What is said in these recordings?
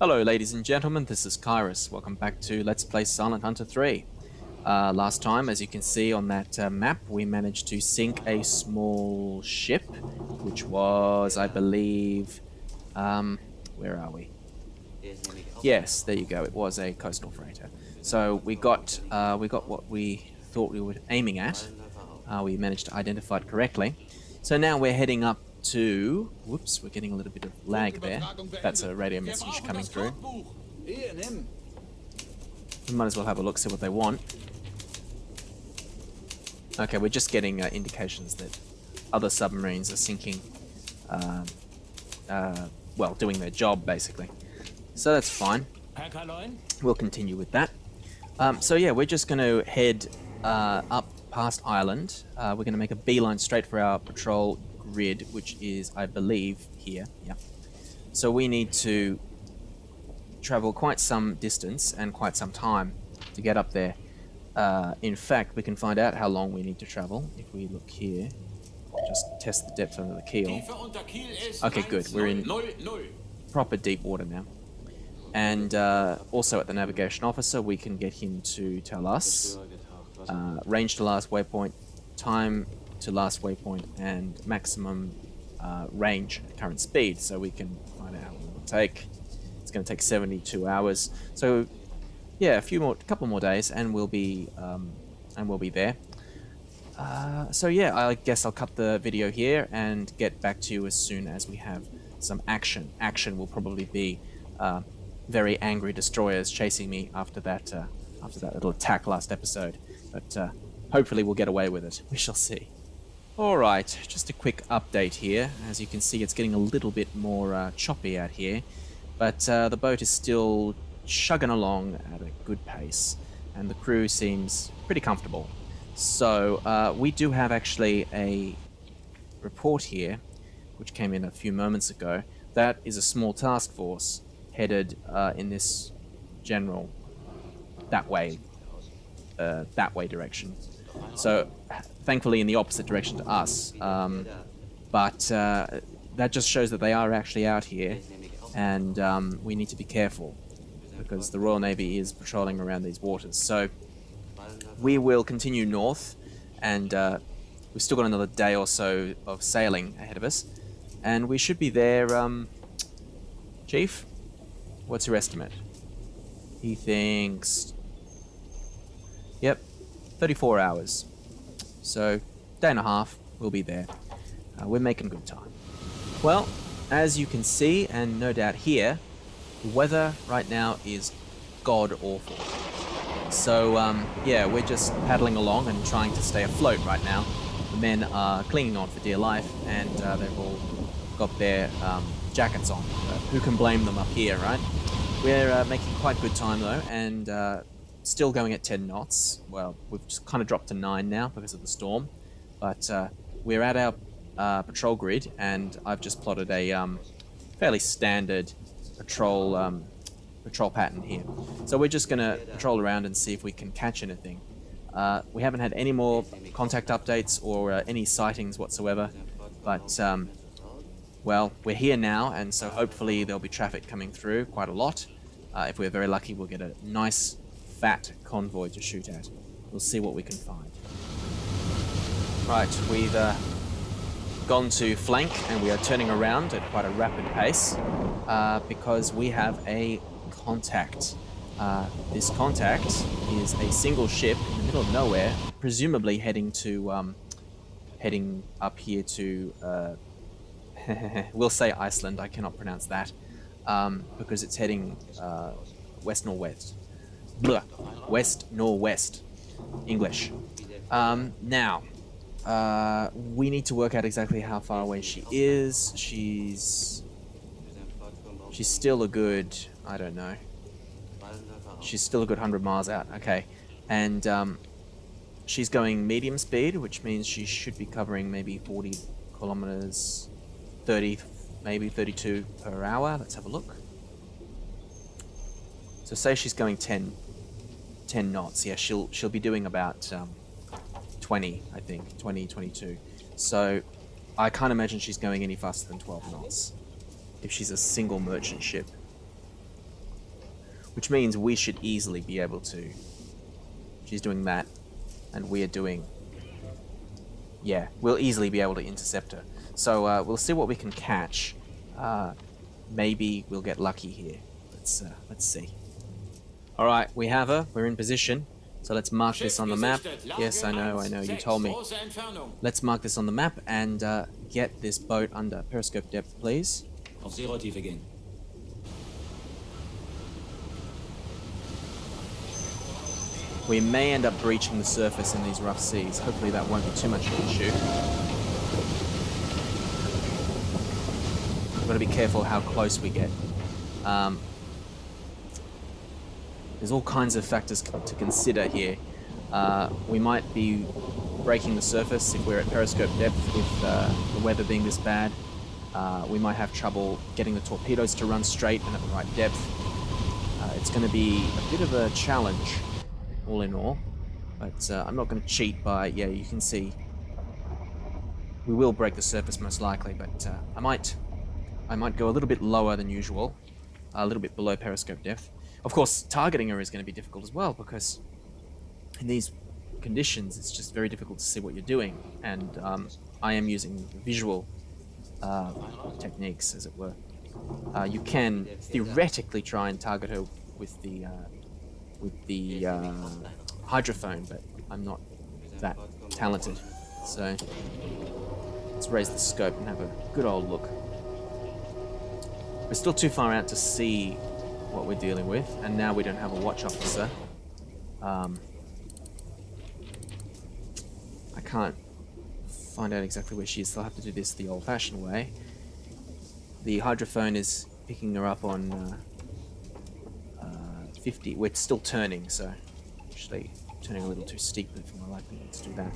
Hello ladies and gentlemen, this is Kairos. Welcome back to Let's Play Silent Hunter 3. Last time, as you can see on that map, we managed to sink a small ship, which was, I believe, where are we? Yes, there you go, it was a coastal freighter. So we got what we thought we were aiming at. We managed to identify it correctly. So now we're heading up to... Whoops, we're getting a little bit of lag there. That's a radio message coming through. We might as well have a look, see what they want. Okay, we're just getting indications that other submarines are sinking, well, doing their job, basically. So that's fine. We'll continue with that. So yeah, we're just going to head up past Ireland. We're going to make a beeline straight for our patrol grid, which is, I believe, here. Yeah. So we need to travel quite some distance and quite some time to get up there. In fact, we can find out how long we need to travel if we look here. Just test the depth under the keel. Okay, good. We're in proper deep water now. And also at the navigation officer, we can get him to tell us range to last waypoint, time to last waypoint, and maximum range at current speed, so we can find out how long it will take. It's going to take 72 hours. So yeah, a couple more days, and we'll be there. So yeah, I guess I'll cut the video here and get back to you as soon as we have some action. Action will probably be very angry destroyers chasing me after that little attack last episode. But hopefully we'll get away with it. We shall see. Alright, just a quick update here. As you can see, it's getting a little bit more choppy out here. But the boat is still chugging along at a good pace. And the crew seems pretty comfortable. So we do have actually a report here, which came in a few moments ago. That is a small task force headed in this general that way direction. So thankfully in the opposite direction to us, but that just shows that they are actually out here, and we need to be careful because the Royal Navy is patrolling around these waters. So we will continue north, and we've still got another day or so of sailing ahead of us, and we should be there. Chief, what's your estimate? He thinks, yep, 34 hours. So, day and a half, we'll be there. We're making good time. Well, as you can see, and no doubt hear, the weather right now is god-awful. So, yeah, we're just paddling along and trying to stay afloat right now. The men are clinging on for dear life, and they've all got their jackets on. Who can blame them up here, right? We're making quite good time, though, and still going at 10 knots. Well, we've just kind of dropped to 9 now because of the storm. But we're at our patrol grid, and I've just plotted a fairly standard patrol pattern here. So we're just going to patrol around and see if we can catch anything. We haven't had any more contact updates or any sightings whatsoever. But, well, we're here now, and so hopefully there'll be traffic coming through quite a lot. If we're very lucky, we'll get a nice fat convoy to shoot at. We'll see what we can find. Right, we've gone to flank, and we are turning around at quite a rapid pace because we have a contact. This contact is a single ship in the middle of nowhere, presumably heading up here to we'll say Iceland. I cannot pronounce that because it's heading west-northwest. West-northwest. English. Now, we need to work out exactly how far away she is. She's still a good, I don't know. She's still a good 100 miles out. Okay. And she's going medium speed, which means she should be covering maybe 40 kilometers, 30, maybe 32 per hour. Let's have a look. So say she's going 10 knots. Yeah, she'll be doing about 20, I think, 20, 22. So I can't imagine she's going any faster than 12 knots if she's a single merchant ship. which means we should easily be able to. She's doing that, and we are doing. Yeah, we'll easily be able to intercept her. So we'll see what we can catch. Maybe we'll get lucky here. Let's see. All right, we have her. We're in position. So let's mark this on the map. Yes, I know. You told me. Let's mark this on the map and get this boat under periscope depth, please. Auf Seerotiefe gehen. We may end up breaching the surface in these rough seas. Hopefully that won't be too much of an issue. We've got to be careful how close we get. There's all kinds of factors to consider here. We might be breaking the surface if we're at periscope depth with the weather being this bad. We might have trouble getting the torpedoes to run straight and at the right depth. It's going to be a bit of a challenge, all in all. But I'm not going to cheat by... Yeah, you can see we will break the surface most likely, but I might go a little bit lower than usual, a little bit below periscope depth. Of course, targeting her is going to be difficult as well, because in these conditions, it's just very difficult to see what you're doing. And I am using visual techniques, as it were. You can theoretically try and target her with the hydrophone, but I'm not that talented. So let's raise the scope and have a good old look. We're still too far out to see what we're dealing with, and now we don't have a watch officer. I can't find out exactly where she is, so I'll have to do this the old-fashioned way. The hydrophone is picking her up on 50. We're still turning, so actually turning a little too steeply for my liking. Let's do that.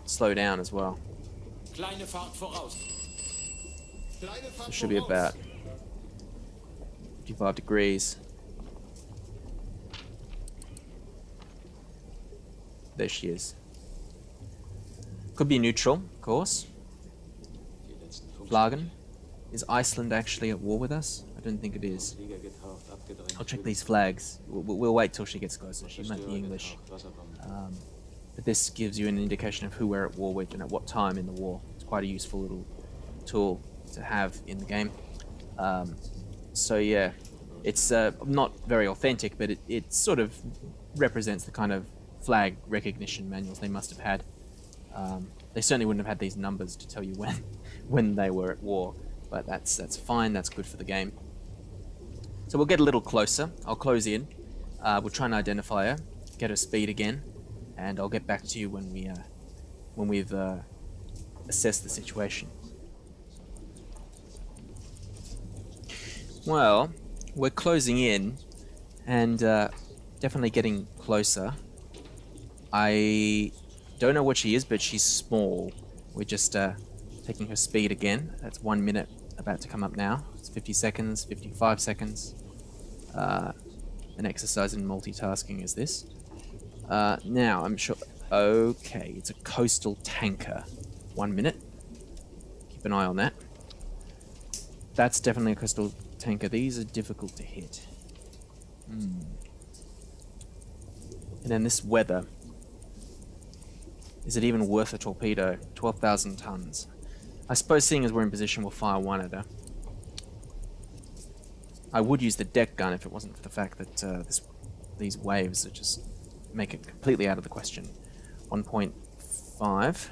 Slow down as well. It should be about 55 degrees. There she is. Could be neutral, of course. Flaggen. Is Iceland actually at war with us? I don't think it is. I'll check these flags. We'll wait till she gets closer. She might be English. But this gives you an indication of who we're at war with and at what time in the war. It's quite a useful little tool to have in the game. So yeah, it's not very authentic, but it sort of represents the kind of flag recognition manuals they must have had. They certainly wouldn't have had these numbers to tell you when they were at war, but that's fine. That's good for the game. So we'll get a little closer. I'll close in. We'll try and identify her, get her speed again, and I'll get back to you when we've assessed the situation. Well, we're closing in, and definitely getting closer. I don't know what she is, but she's small. We're just taking her speed again. That's 1 minute about to come up now. It's 50 seconds, 55 seconds. An exercise in multitasking is this. Now, I'm sure... Okay, it's a coastal tanker. 1 minute. Keep an eye on that. That's definitely a coastal tanker. These are difficult to hit. And then this weather. Is it even worth a torpedo? 12,000 tons. I suppose seeing as we're in position, we'll fire one at her. I would use the deck gun if it wasn't for the fact that these waves are just make it completely out of the question. 1.5.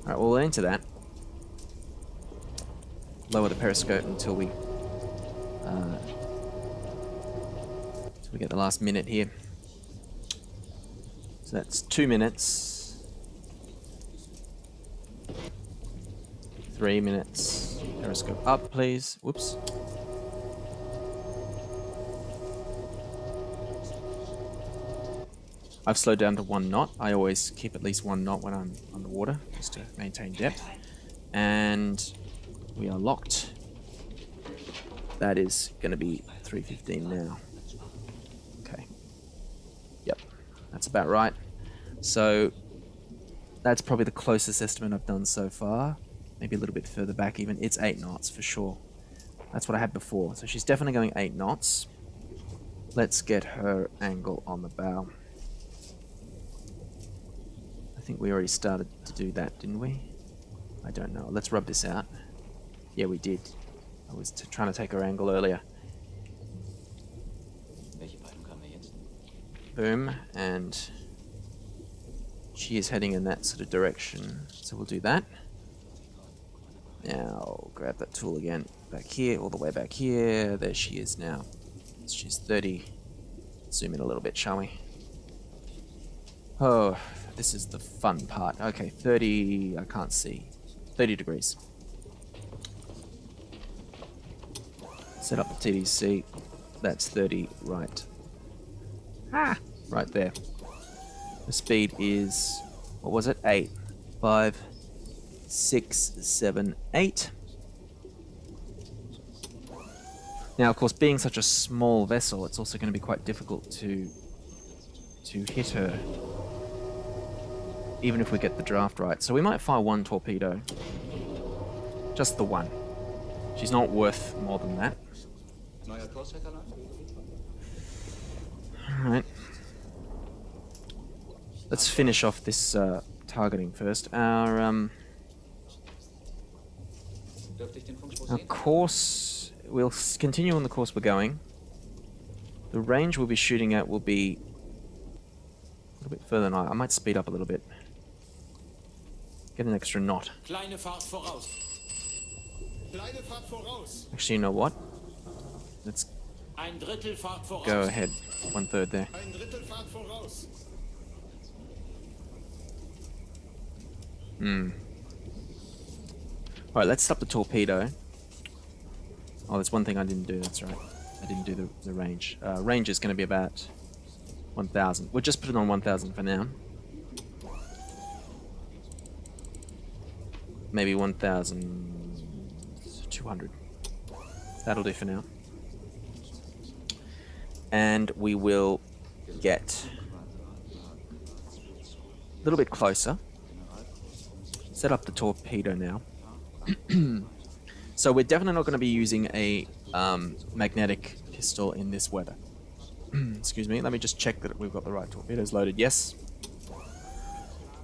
Alright, we'll enter that. Lower the periscope until we get the last minute here. So that's 2 minutes. 3 minutes. Periscope up, please. Whoops. I've slowed down to 1 knot. I always keep at least 1 knot when I'm underwater, just to maintain depth. And we are locked. That is going to be 3:15 now. Okay. Yep. That's about right. So that's probably the closest estimate I've done so far. Maybe a little bit further back even. It's 8 knots for sure. That's what I had before. So she's definitely going 8 knots. Let's get her angle on the bow. I think we already started to do that, didn't we? I don't know. Let's rub this out. Yeah, we did. I was trying to take her angle earlier. Boom, and she is heading in that sort of direction. So we'll do that. Now, I'll grab that tool again. Back here, all the way back here. There she is now. She's 30. Zoom in a little bit, shall we? Oh, this is the fun part. Okay, 30, I can't see. 30 degrees. Set up the TDC. That's 30 right. Right there. The speed is, what was it? 8. 5, 6, 7, 8. Now, of course, being such a small vessel, it's also going to be quite difficult to hit her, even if we get the draft right. So we might fire 1 torpedo. Just the 1. She's not worth more than that. Alright. Let's finish off this targeting first. Our course, we'll continue on the course we're going. The range we'll be shooting at will be a little bit further than I might speed up a little bit. Get an extra knot. Actually, you know what? Let's go ahead. 1/3 there. Alright, let's stop the torpedo. Oh, there's one thing I didn't do, that's right. I didn't do the range. Range is going to be about 1,000. We'll just put it on 1,000 for now. Maybe 1,200. That'll do for now. And we will get a little bit closer. Set up the torpedo now. So we're definitely not going to be using a magnetic pistol in this weather. Excuse me, let me just check that we've got the right torpedoes loaded. Yes.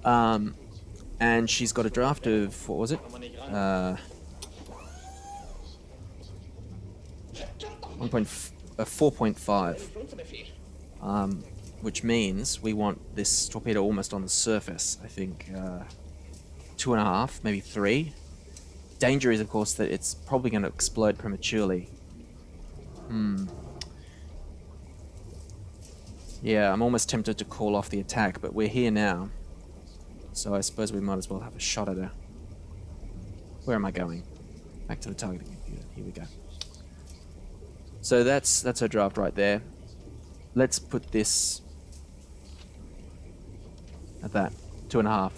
And she's got a draft of, what was it? 4.5. Which means we want this torpedo almost on the surface. I think 2.5, maybe 3. Danger is, of course, that it's probably going to explode prematurely. Yeah, I'm almost tempted to call off the attack, but we're here now. So I suppose we might as well have a shot at her. Where am I going? Back to the targeting computer. Here we go. So that's her draft right there. Let's put this at that. 2.5.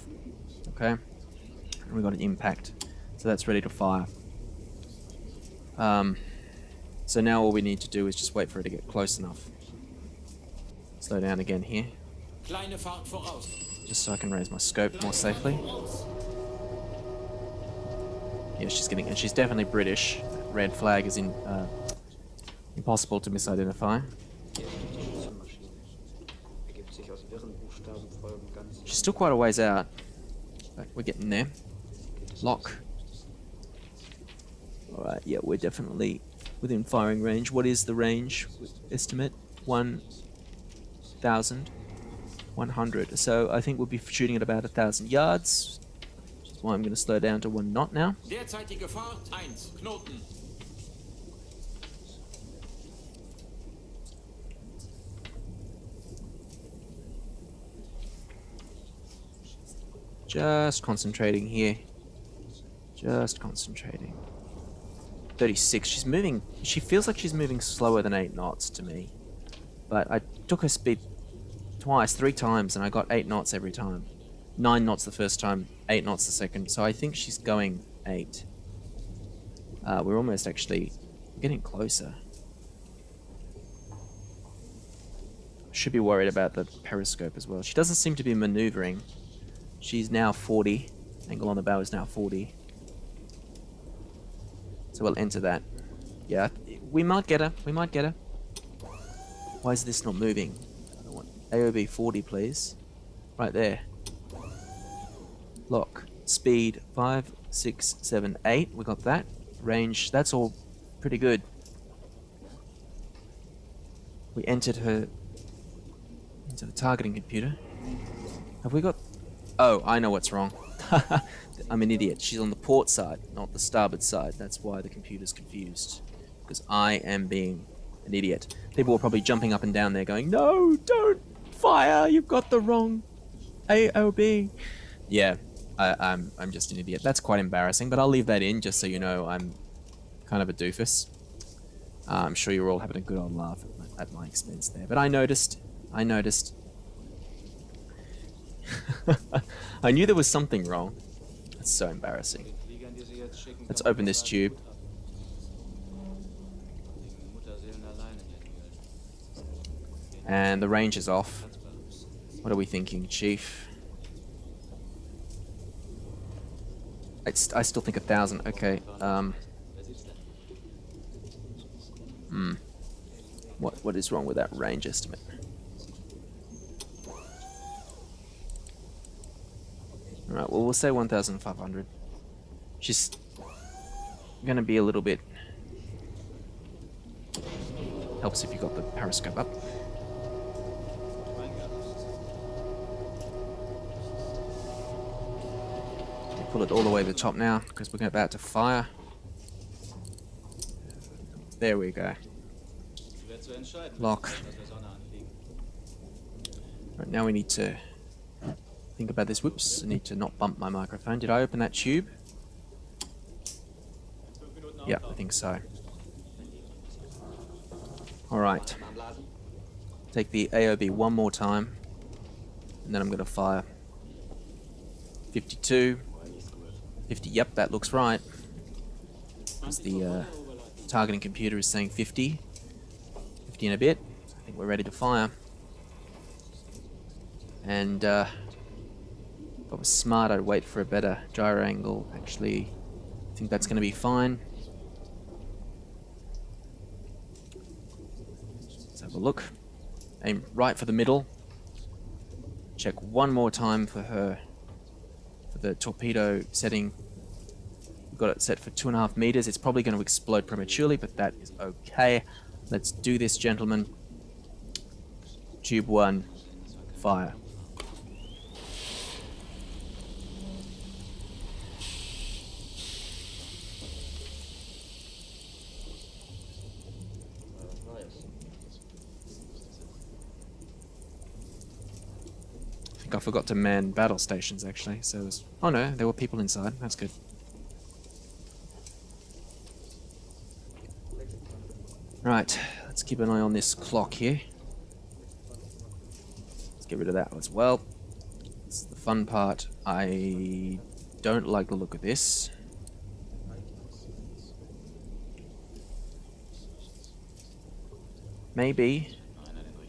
Okay. And we got an impact. So that's ready to fire. So now all we need to do is just wait for it to get close enough. Slow down again here. Just so I can raise my scope more safely. Yeah, she's getting, and she's definitely British. Red flag is impossible to misidentify. She's still quite a ways out, but we're getting there. Lock. Alright, yeah, we're definitely within firing range. What is the range estimate? 1,100. So I think we'll be shooting at about 1,000 yards. Which is why I'm going to slow down to 1 knot now. Derzeitige Fahrt 1 Knoten. Just concentrating here. Just concentrating. 36. She's moving. She feels like she's moving slower than 8 knots to me. But I took her speed twice, 3 times, and I got 8 knots every time. 9 knots the first time, 8 knots the second. So I think she's going 8. We're almost actually getting closer. Should be worried about the periscope as well. She doesn't seem to be maneuvering. She's now 40. Angle on the bow is now 40. So we'll enter that. Yeah, we might get her. We might get her. Why is this not moving? I want AOB 40, please. Right there. Lock. Speed 5, 6, 7, 8. We got that. Range. That's all pretty good. We entered her into the targeting computer. Have we got... Oh, I know what's wrong. I'm an idiot. She's on the port side, not the starboard side. That's why the computer's confused. Because I am being an idiot. People are probably jumping up and down there going, no, don't fire, you've got the wrong AOB. Yeah, I'm just an idiot. That's quite embarrassing, but I'll leave that in just so you know I'm kind of a doofus. I'm sure you're all having a good old laugh at my expense there. But I noticed. I knew there was something wrong. That's so embarrassing. Let's open this tube. And the range is off. What are we thinking, Chief? I still think 1,000. Okay. What is wrong with that range estimate? Alright, well, we'll say 1,500. She's gonna be a little bit... Helps if you got the periscope up. We'll pull it all the way to the top now, because we're about to fire. There we go. Lock. Right, now we need to think about this. Whoops, I need to not bump my microphone. Did I open that tube? Yeah, I think so. Alright. Take the AOB one more time. And then I'm going to fire. 52. 50, yep, that looks right. Because the targeting computer is saying 50. 50 and a bit. I think we're ready to fire. And if I was smart, I'd wait for a better gyro angle. Actually, I think that's going to be fine. Let's have a look. Aim right for the middle. Check one more time for her. For the torpedo setting. We've got it set for 2.5 meters. It's probably going to explode prematurely, but that is okay. Let's do this, gentlemen. Tube 1, fire. I think I forgot to man battle stations, actually. So it was... Oh no, there were people inside. That's good. Right, let's keep an eye on this clock here. Let's get rid of that as well. This is the fun part. I don't like the look of this. Maybe.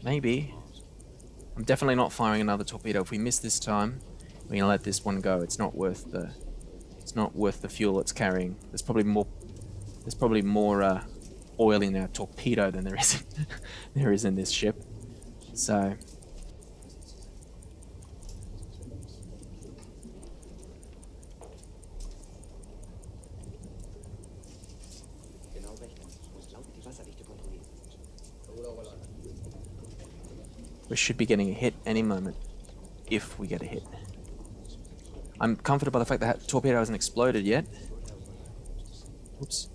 I'm definitely not firing another torpedo. If we miss this time, we're gonna let this one go. It's not worth the fuel it's carrying. There's probably more oil in our torpedo than there is in this ship. So we should be getting a hit any moment, if we get a hit. I'm comforted by the fact that the torpedo hasn't exploded yet. Oops.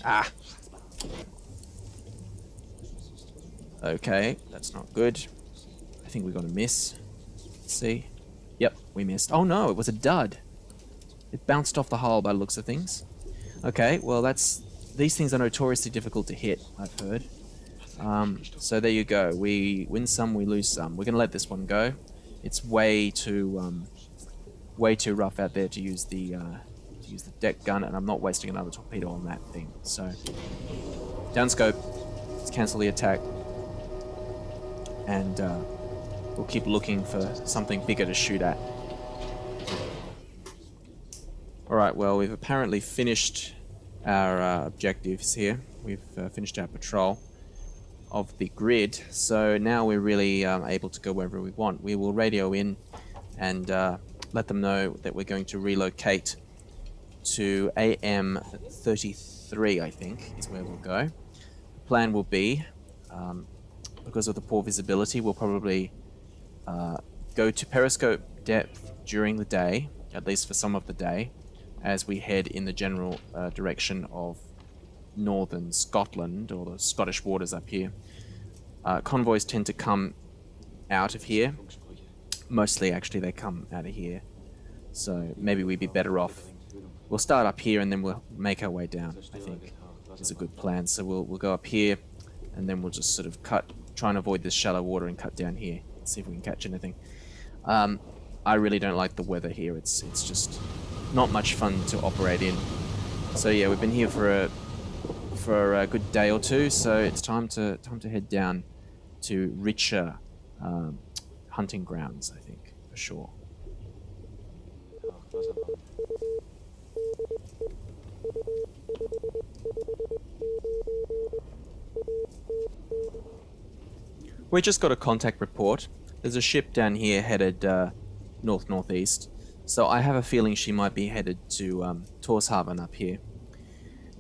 Ah! Okay, that's not good. I think we got a miss. Let's see. Yep, we missed. Oh no, it was a dud. It bounced off the hull by the looks of things. Okay, well these things are notoriously difficult to hit, I've heard. So there you go. We win some, we lose some. We're gonna let this one go. It's way too rough out there to use the deck gun, and I'm not wasting another torpedo on that thing. So downscope. Let's cancel the attack, and we'll keep looking for something bigger to shoot at. All right. Well, we've apparently finished our objectives here. We've finished our patrol of the grid, so now we're really able to go wherever we want. We will radio in and let them know that we're going to relocate to AM 33, I think, is where we'll go. The plan will be, because of the poor visibility, we'll probably go to periscope depth during the day, at least for some of the day, as we head in the general direction of northern Scotland, or the Scottish waters up here. Convoys tend to come out of here. Mostly, actually, they come out of here. So maybe we'd be better off. We'll start up here and then we'll make our way down, I think, is a good plan. So we'll go up here and then we'll just sort of try and avoid this shallow water and cut down here. See if we can catch anything. I really don't like the weather here. It's just not much fun to operate in. So yeah, we've been here for a good day or two, so it's time to head down to richer hunting grounds, I think, for sure. We just got a contact report. There's a ship down here headed north-northeast, so I have a feeling she might be headed to Torshaven up here.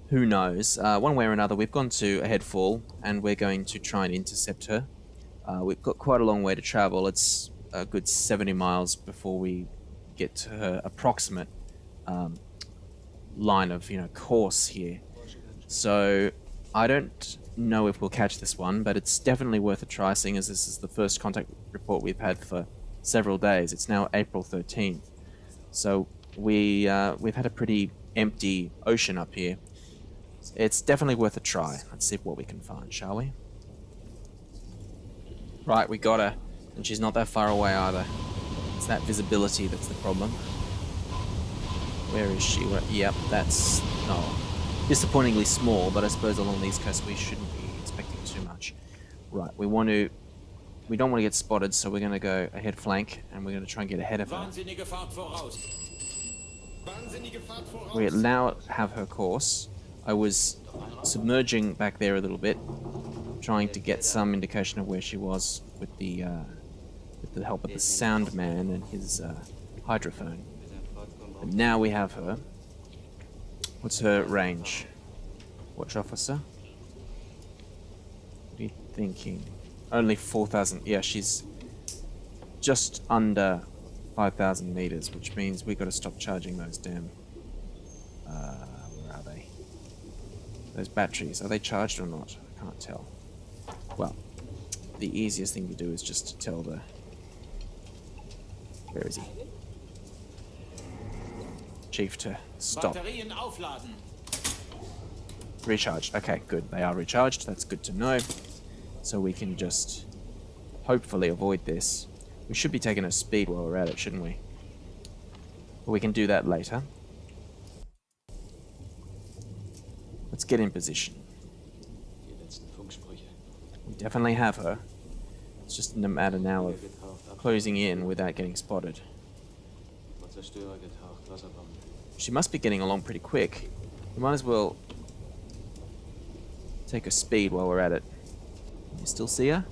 Who knows? One way or another, we've gone to a headfall, and we're going to try and intercept her. We've got quite a long way to travel. It's a good 70 miles before we get to her approximate line of, course here. So I don't know if we'll catch this one, but it's definitely worth a try, seeing as this is the first contact report we've had for several days. It's now April 13th. So we've had a pretty empty ocean up here. It's definitely worth a try. Let's see what we can find, shall we? Right, we got her. And she's not that far away either. It's that visibility that's the problem. Where is she? Yep, that's... disappointingly small, but I suppose along these coasts we shouldn't be expecting too much. Right, we don't want to get spotted, so we're going to go ahead flank, and we're going to try and get ahead of her. We now have her course. I was submerging back there a little bit, trying to get some indication of where she was with the help of the sound man and his hydrophone. But now we have her. What's her range? Watch officer? What are you thinking? Only 4,000. Yeah, she's just under 5,000 meters, which means we got to stop charging those damn... where are they? Those batteries. Are they charged or not? I can't tell. Well, the easiest thing to do is just to tell the... Where is he? Chief to stop. Recharged. Okay, good. They are recharged. That's good to know. So we can just hopefully avoid this. We should be taking a speed while we're at it, shouldn't we? But we can do that later. Let's get in position. We definitely have her. It's just a matter now of closing in without getting spotted. She must be getting along pretty quick. We might as well take a speed while we're at it. Can you still see her?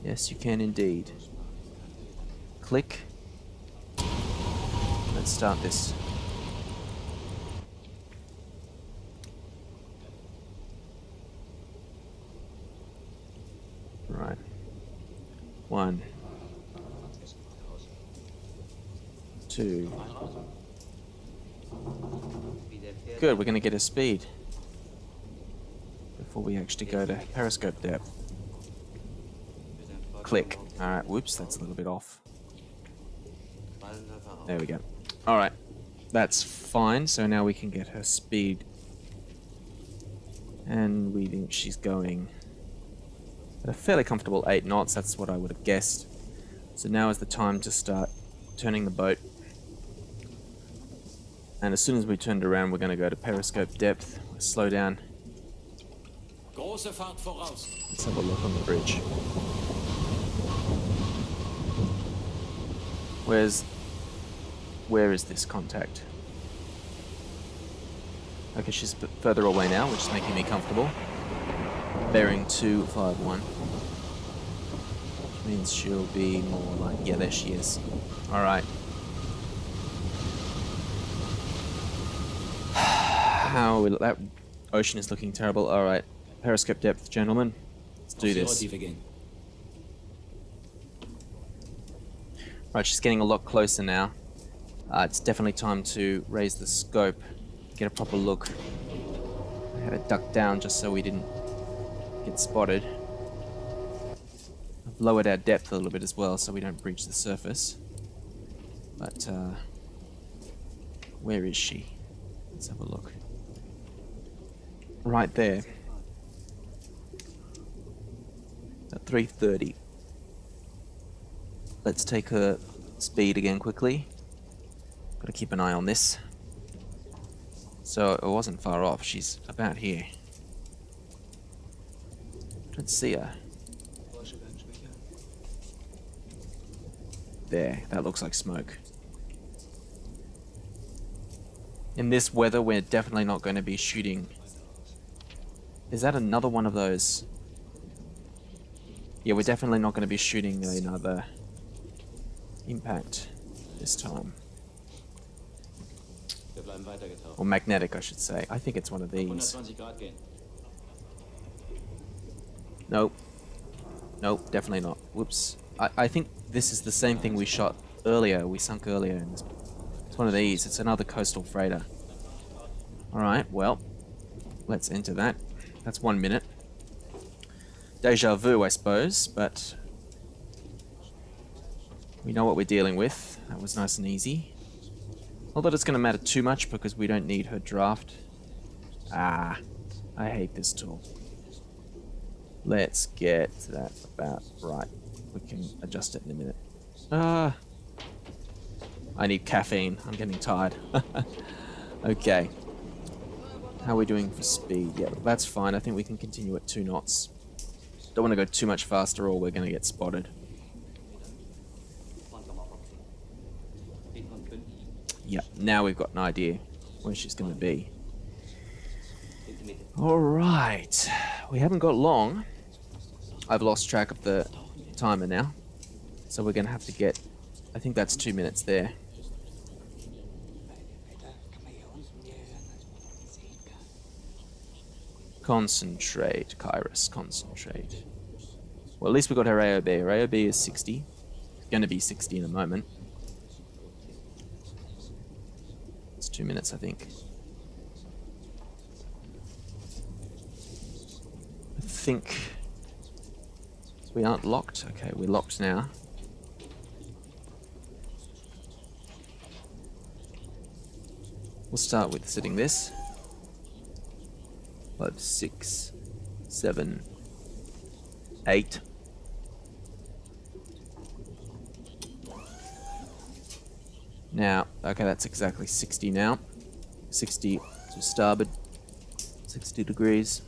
Yes, you can indeed. Click. Let's start this. Right. 1, 2. Good, we're going to get a speed before we actually go to periscope depth. Click. Alright, whoops, that's a little bit off. There we go. Alright, that's fine, so now we can get her speed. And we think she's going at a fairly comfortable 8 knots, that's what I would have guessed. So now is the time to start turning the boat. And as soon as we turned around, we're going to go to periscope depth. We'll slow down. Let's have a look on the bridge. Where is this contact? Okay, she's a bit further away now, which is making me comfortable. Bearing 251. Which means she'll be more like... Yeah, there she is. Alright. How... That ocean is looking terrible. Alright. Periscope depth, gentlemen. Let's do this. Right, she's getting a lot closer now. It's definitely time to raise the scope. Get a proper look. I had it ducked down just so we didn't get spotted. I've lowered our depth a little bit as well so we don't breach the surface. But, where is she? Let's have a look. Right there. At 330. Let's take her speed again quickly. Gotta keep an eye on this. So it wasn't far off, she's about here. Don't see her. There, that looks like smoke. In this weather, we're definitely not going to be shooting. Is that another one of those? Yeah, we're definitely not going to be shooting another impact this time. Or magnetic, I should say. I think it's one of these. Nope. Nope, definitely not. Whoops. I think this is the same thing we shot earlier. We sunk earlier. And it's one of these. It's another coastal freighter. Alright, well. Let's enter that. That's 1 minute. Deja vu, I suppose, but... we know what we're dealing with. That was nice and easy. Not that it's going to matter too much because we don't need her draft. Ah, I hate this tool. Let's get that about right. We can adjust it in a minute. I need caffeine. I'm getting tired. Okay. How are we doing for speed? Yeah, that's fine. I think we can continue at 2 knots. Don't want to go too much faster or we're going to get spotted. Yeah, now we've got an idea where she's going to be. Alright, we haven't got long. I've lost track of the timer now. So we're going to have to get, I think that's 2 minutes there. Concentrate, Kairos, concentrate. Well, at least we got her AOB. Her AOB is 60. It's going to be 60 in a moment. 2 minutes, I think. I think we aren't locked. Okay, we're locked now. We'll start with setting this. 5, 6, 7, 8. Now, okay, that's exactly 60 now. 60 to starboard. 60 degrees.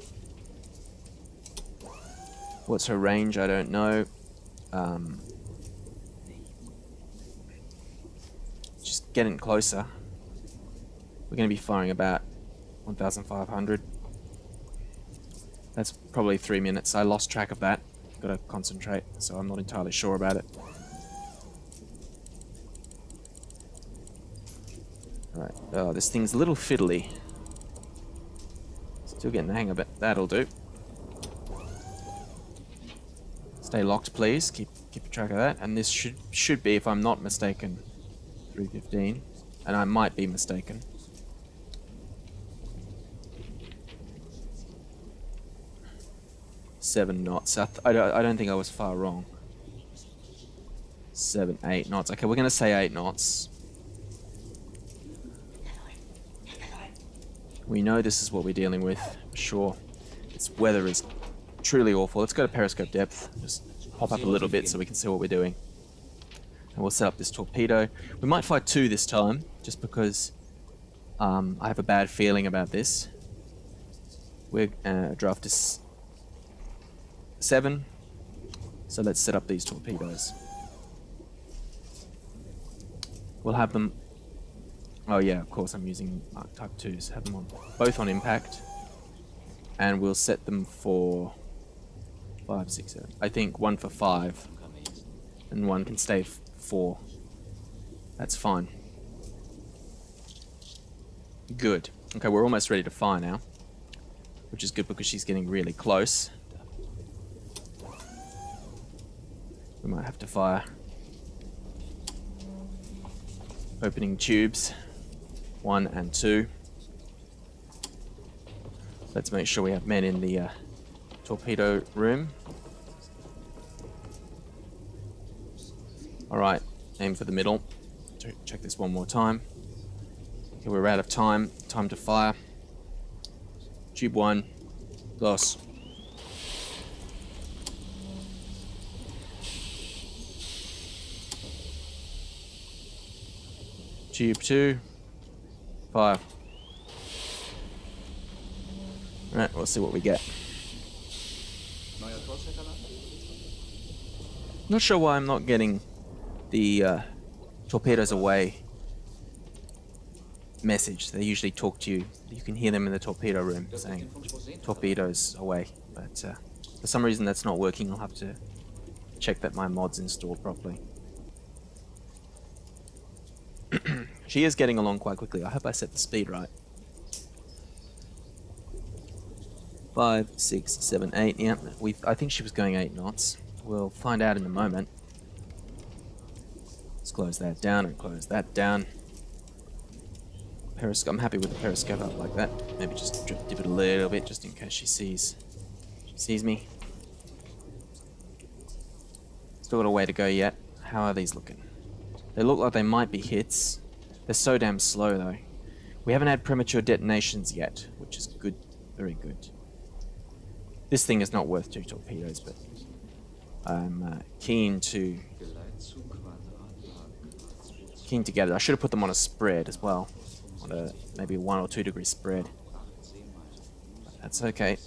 What's her range? I don't know. Just getting closer. We're going to be firing about 1,500. That's probably 3 minutes. I lost track of that. Got to concentrate, so I'm not entirely sure about it. Alright, oh, this thing's a little fiddly. Still getting the hang of it. That'll do. Stay locked, please. Keep track of that. And this should be, if I'm not mistaken, 315. And I might be mistaken. Seven knots. I don't think I was far wrong. 7, 8 knots. Okay, we're going to say 8 knots. We know this is what we're dealing with, for sure. This weather is truly awful. Let's go to periscope depth. Just pop up a little bit so we can see what we're doing. And we'll set up this torpedo. We might fire 2 this time, just because I have a bad feeling about this. We're draft is 7. So let's set up these torpedoes. We'll have them Oh yeah, of course I'm using Archetype 2s. Have them on both on impact. And we'll set them for 5, 6, 7. I think one for 5. And one can stay 4. That's fine. Good. Okay, we're almost ready to fire now. Which is good because she's getting really close. We might have to fire. Opening tubes. 1 and 2. Let's make sure we have men in the torpedo room. Alright, aim for the middle. Check this one more time. Okay, we're out of time. Time to fire. Tube 1. Loss. Tube 2. Fire. Alright, we'll see what we get. Not sure why I'm not getting the torpedoes away message. They usually talk to you. You can hear them in the torpedo room saying torpedoes away. But for some reason that's not working. I'll have to check that my mod's installed properly. She is getting along quite quickly. I hope I set the speed right. 5, 6, 7, 8. Yeah, I think she was going 8 knots. We'll find out in a moment. Let's close that down and close that down. Periscope. I'm happy with the periscope up like that. Maybe just dip it a little bit just in case she sees me. Still got a way to go yet. How are these looking? They look like they might be hits. They're so damn slow though. We haven't had premature detonations yet, which is good. Very good. This thing is not worth 2 torpedoes, but I'm keen to get it. I should have put them on a spread as well, on a maybe a 1 or 2 degree spread. But that's okay.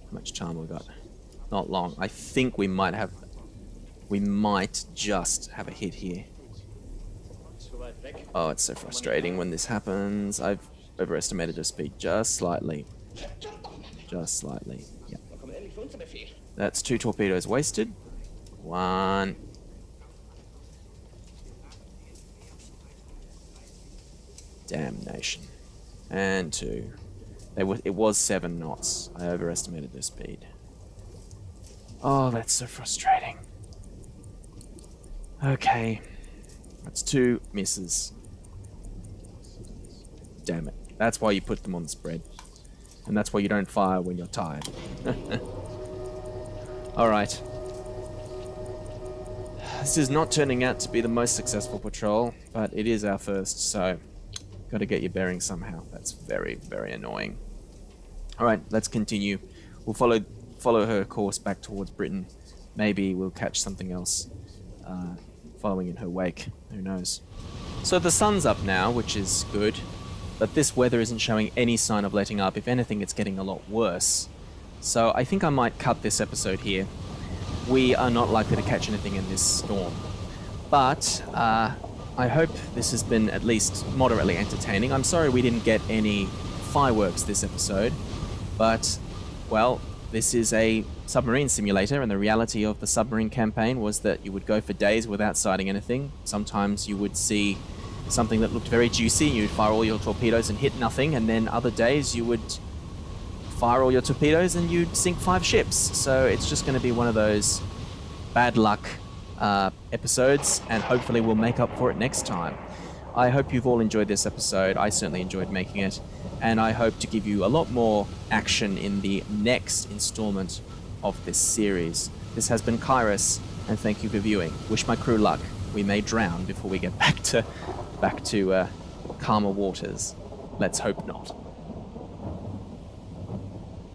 How much time we got? Not long. I think we might just have a hit here. Oh, it's so frustrating when this happens. I've overestimated her speed just slightly. Just slightly. Yep. That's 2 torpedoes wasted. 1. Damnation. And 2. It was 7 knots. I overestimated their speed. Oh, that's so frustrating. Okay. That's 2 misses. Damn it. That's why you put them on the spread. And that's why you don't fire when you're tired. Alright. This is not turning out to be the most successful patrol, but it is our first, so gotta get your bearings somehow. That's very, very annoying. Alright, let's continue. We'll follow her course back towards Britain. Maybe we'll catch something else following in her wake. Who knows? So the sun's up now, which is good. But this weather isn't showing any sign of letting up. If anything, it's getting a lot worse. So I think I might cut this episode here. We are not likely to catch anything in this storm. But I hope this has been at least moderately entertaining. I'm sorry we didn't get any fireworks this episode. But, well, this is a submarine simulator, and the reality of the submarine campaign was that you would go for days without sighting anything. Sometimes you would see something that looked very juicy, you'd fire all your torpedoes and hit nothing, and then other days you would fire all your torpedoes and you'd sink 5 ships. So it's just going to be one of those bad luck episodes, and hopefully we'll make up for it next time. I hope you've all enjoyed this episode. I certainly enjoyed making it, and I hope to give you a lot more action in the next installment of this series. This has been Kairos, and thank you for viewing. Wish my crew luck. We may drown before we get back to calmer waters. Let's hope not.